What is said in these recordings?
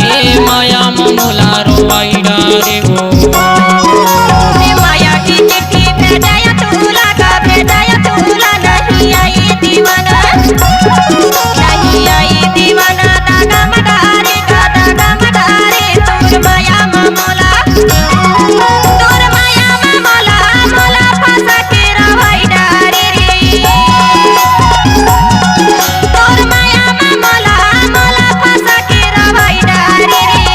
माया मोला रोवाई डारे हो। माया की चिट्ठी भेजाया तूला का भेजाया तूला नहीं आई दीवाना नहीं आई दीवाना दागा मडारे का दागा मडारे तोर माया मोला तोर माया मोला मोला फंसा के रवाई डारे रे तोर माया मोला मोला फंसा के रवाई डारे रे।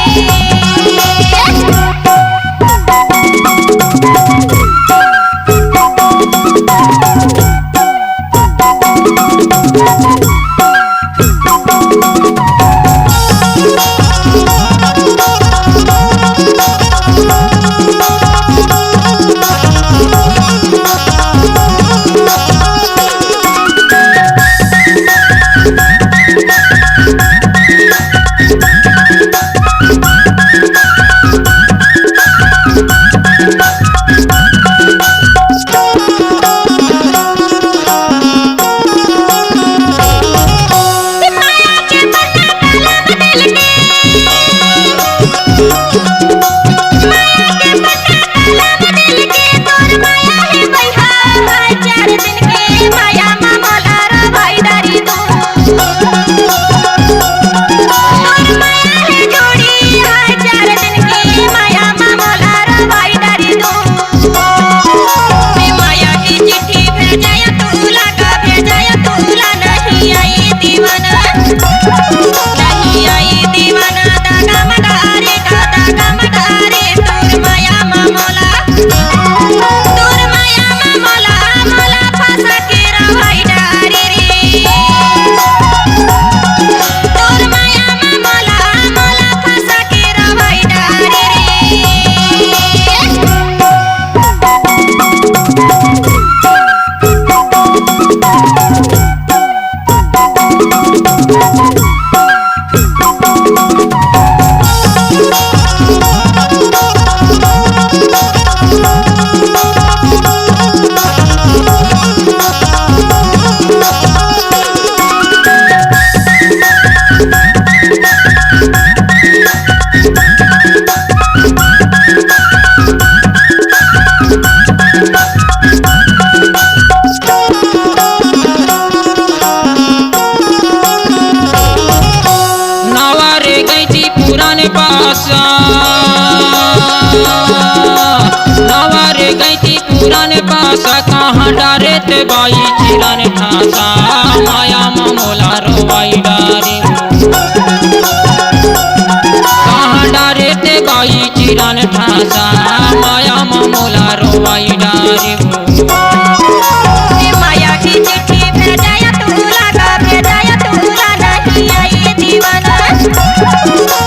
नहीं आई दीवाना दागा मडारे का दागा मडारे तोर माया मोला तोर माया मोला मोला फंसा के रवाई डारे रे तोर माया मोला मोला फंसा के रवाई डारे रे। पुराने पासा नवारे गई थी पुराने पासा कहाँ डारे ते बाई चिरन ठासा माया मोला रोवाई डारे कहाँ डारे ते बाई चिरन ठासा माया मोला रोवाई डारे हो। माया की चिट्ठी भेजाया तूला का भेजाया तूला नहीं आई दीवाना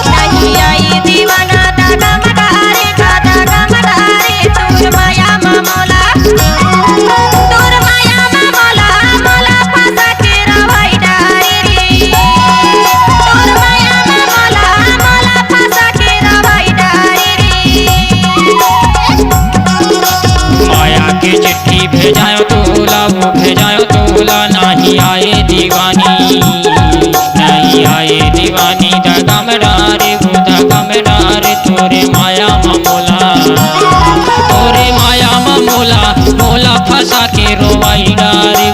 नहीं आई दीवाना दागा मडारे का दागा मडारे तोर माया मोला तोर माया मोला मोला फंसा के रवाई डारे रे तोर माया मोला मोला फंसा के रवाई डारे रे। माया की चिट्ठी भेजायो तोला वो भेजायो तोला नहीं आए दीवानी नहीं आए दीवानी दागा में डारे वो दागा में डारे तोरे माया मोला मोला फंसा के रोवाई डारे।